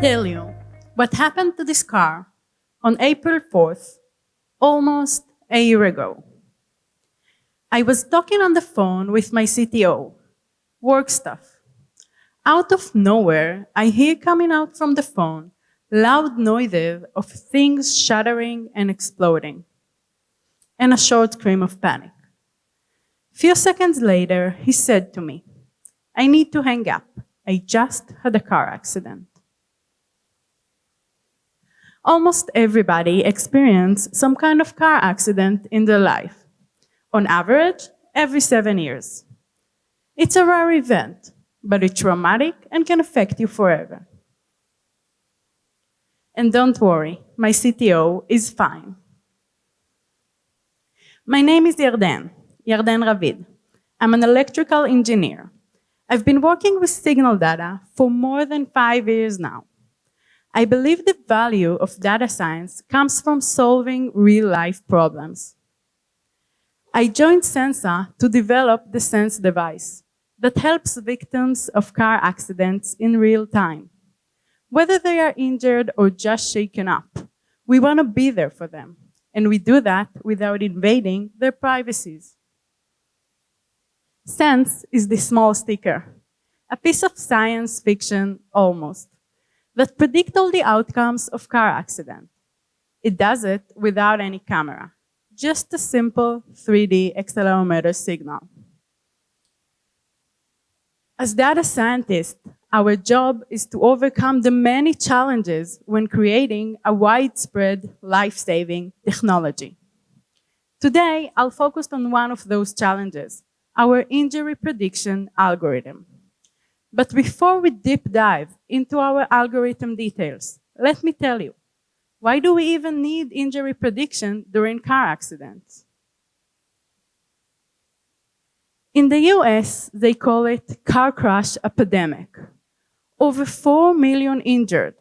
tell you what happened to this car on April 4th, almost a year ago. I was talking on the phone with my CTO, work stuff. Out of nowhere, I hear coming out from the phone loud noises of things shattering and exploding, and a short scream of panic. Few seconds later, he said to me, "I need to hang up. I just had a car accident." Almost everybody experiences some kind of car accident in their life. On average, every 7 years. It's a rare event, but it's traumatic and can affect you forever. And don't worry, my CTO is fine. My name is Yarden Ravid. I'm an electrical engineer. I've been working with signal data for more than 5 years now. I believe the value of data science comes from solving real-life problems. I joined Sensa to develop the Sense device that helps victims of car accidents in real time. Whether they are injured or just shaken up, we want to be there for them, and we do that without invading their privacies. Sense is the small sticker, a piece of science fiction almost, that predicts all the outcomes of car accident. It does it without any camera, just a simple 3D accelerometer signal. As data scientists, our job is to overcome the many challenges when creating a widespread life-saving technology. Today, I'll focus on one of those challenges, our injury prediction algorithm. But before we deep dive into our algorithm details, let me tell you, why do we even need injury prediction during car accidents? In the US, they call it car crash epidemic. Over 4 million injured,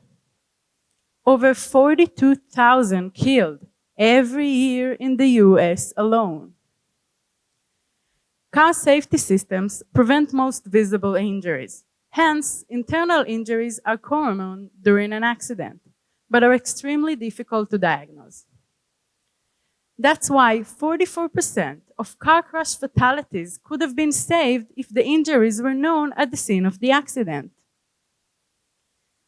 over 42,000 killed every year in the US alone. Car safety systems prevent most visible injuries. Hence, internal injuries are common during an accident, but are extremely difficult to diagnose. That's why 44% of car crash fatalities could have been saved if the injuries were known at the scene of the accident.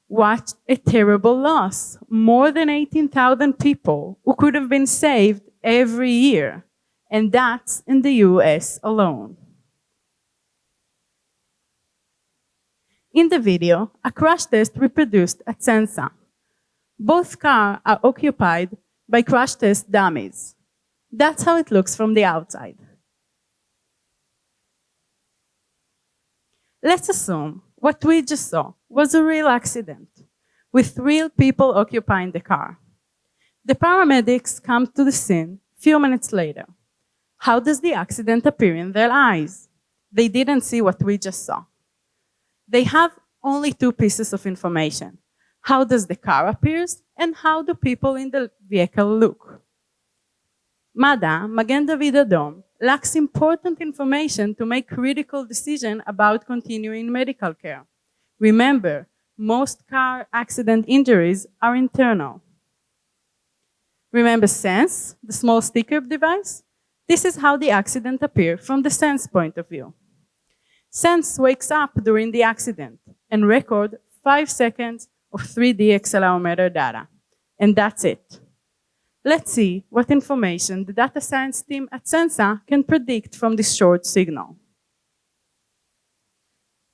What a terrible loss. More than 18,000 people who could have been saved every year. And that's in the US alone. In the video, a crash test reproduced at Sensa. Both cars are occupied by crash test dummies. That's how it looks from the outside. Let's assume what we just saw was a real accident, with real people occupying the car. The paramedics come to the scene a few minutes later. How does the accident appear in their eyes? They didn't see what we just saw. They have only 2 pieces of information. How does the car appear and how do people in the vehicle look? MADA, Magen David Adom, lacks important information to make critical decisions about continuing medical care. Remember, most car accident injuries are internal. Remember Sense, the small sticker device? This is how the accident appeared from the Sense point of view. Sense wakes up during the accident and records 5 seconds of 3D accelerometer data. And that's it. Let's see what information the data science team at Sensa can predict from this short signal.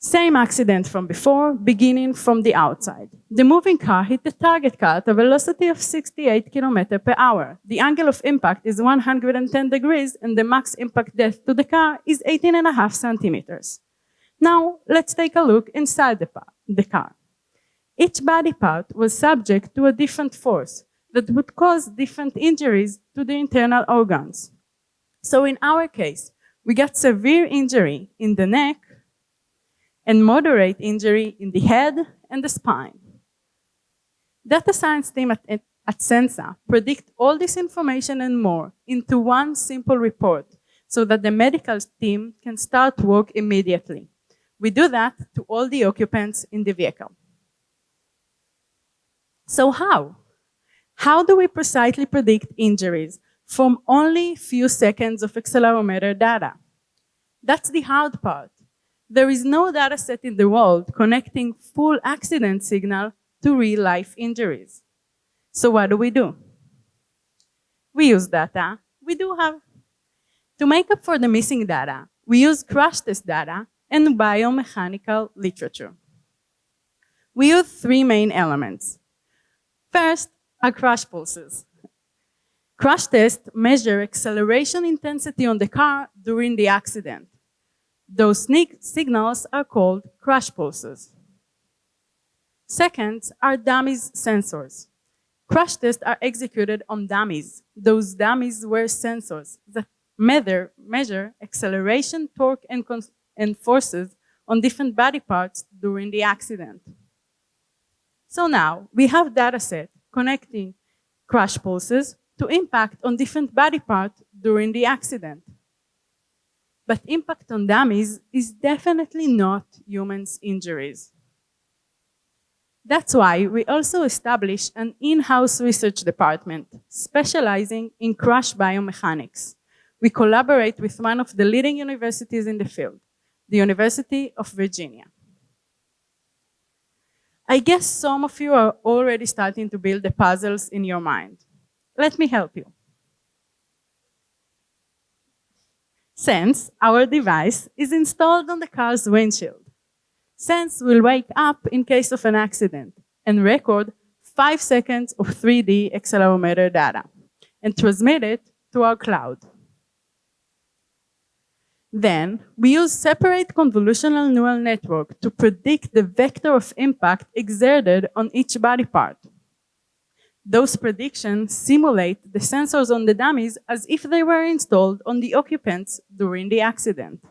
Same accident from before, beginning from the outside. The moving car hit the target car at a velocity of 68 km per hour. The angle of impact is 110 degrees and the max impact depth to the car is 18.5 centimeters. Now, let's take a look inside the car. Each body part was subject to a different force that would cause different injuries to the internal organs. So in our case, we got severe injury in the neck and moderate injury in the head and the spine. Data science team at Sensa predict all this information and more into one simple report so that the medical team can start work immediately. We do that to all the occupants in the vehicle. So how? How do we precisely predict injuries from only few seconds of accelerometer data? That's the hard part. There is no data set in the world connecting full accident signal to real-life injuries. So what do? We use data we do have. To make up for the missing data, we use crash test data and biomechanical literature. We use three main elements. First are crash pulses. Crash tests measure acceleration intensity on the car during the accident. Those signals are called crash pulses. Second are dummies sensors. Crash tests are executed on dummies. Those dummies were sensors that measure acceleration, torque, and forces on different body parts during the accident. So now we have data set connecting crash pulses to impact on different body parts during the accident. But impact on dummies is definitely not humans' injuries. That's why we also established an in-house research department specializing in crash biomechanics. We collaborate with one of the leading universities in the field, the University of Virginia. I guess some of you are already starting to build the puzzles in your mind. Let me help you. Sense, our device, is installed on the car's windshield. Sense will wake up in case of an accident and record 5 seconds of 3D accelerometer data and transmit it to our cloud. Then, we use separate convolutional neural network to predict the vector of impact exerted on each body part. Those predictions simulate the sensors on the dummies as if they were installed on the occupants during the accident.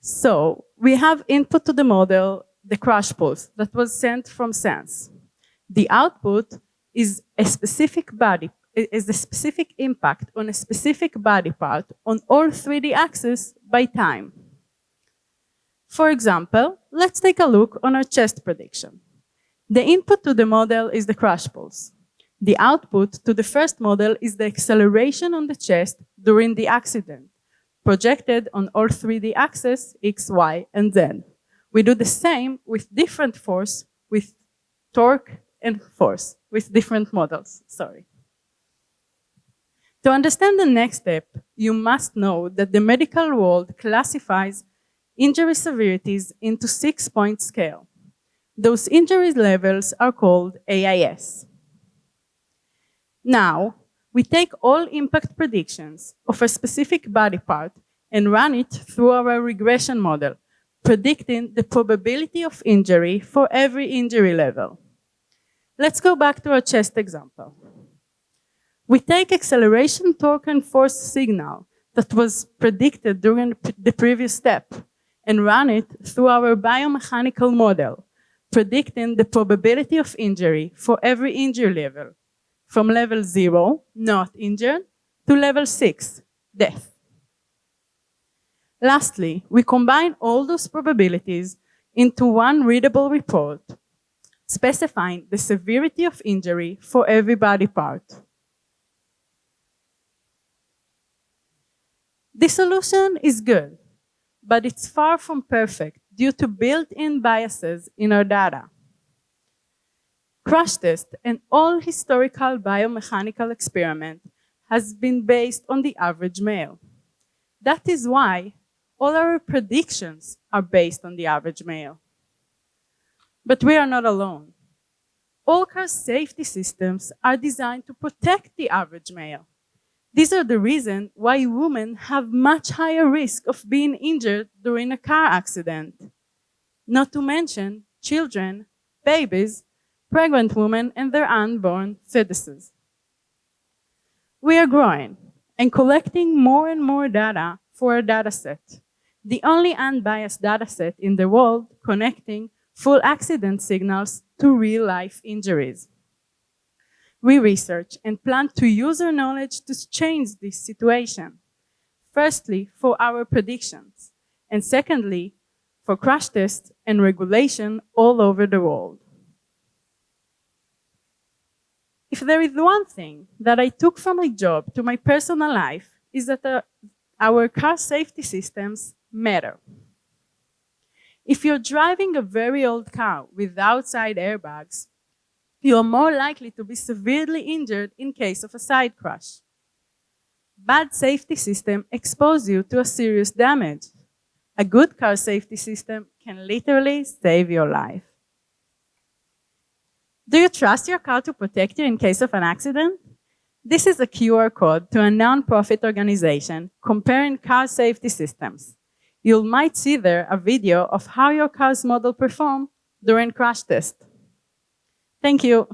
So, we have input to the model, the crash pulse that was sent from Sense. The output is a specific impact on a specific body part on all 3D axes by time. For example, let's take a look on our chest prediction. The input to the model is the crash pulse. The output to the first model is the acceleration on the chest during the accident, projected on all 3D axes, X, Y, and Z. We do the same with different force, with torque and force, with different models, sorry. To understand the next step, you must know that the medical world classifies injury severities into 6-point scale. Those injury levels are called AIS. Now, we take all impact predictions of a specific body part and run it through our regression model, predicting the probability of injury for every injury level. Let's go back to our chest example. We take acceleration, torque, and force signal that was predicted during the previous step and run it through our biomechanical model, predicting the probability of injury for every injury level, from level 0, not injured, to level 6, death. Lastly, we combine all those probabilities into one readable report, specifying the severity of injury for every body part. The solution is good, but it's far from perfect due to built-in biases in our data. Crash test and all historical biomechanical experiment has been based on the average male. That is why all our predictions are based on the average male. But we are not alone. All car safety systems are designed to protect the average male. These are the reasons why women have much higher risk of being injured during a car accident. Not to mention children, babies, pregnant women, and their unborn fetuses. We are growing and collecting more and more data for our dataset, the only unbiased dataset in the world connecting full accident signals to real-life injuries. We research and plan to use our knowledge to change this situation. Firstly, for our predictions, and secondly, for crash tests and regulation all over the world. If there is one thing that I took from my job to my personal life, is that our car safety systems matter. If you're driving a very old car without side airbags, you are more likely to be severely injured in case of a side crash. Bad safety system expose you to a serious damage. A good car safety system can literally save your life. Do you trust your car to protect you in case of an accident? This is a QR code to a non-profit organization comparing car safety systems. You might see there a video of how your car's model performed during crash test. Thank you.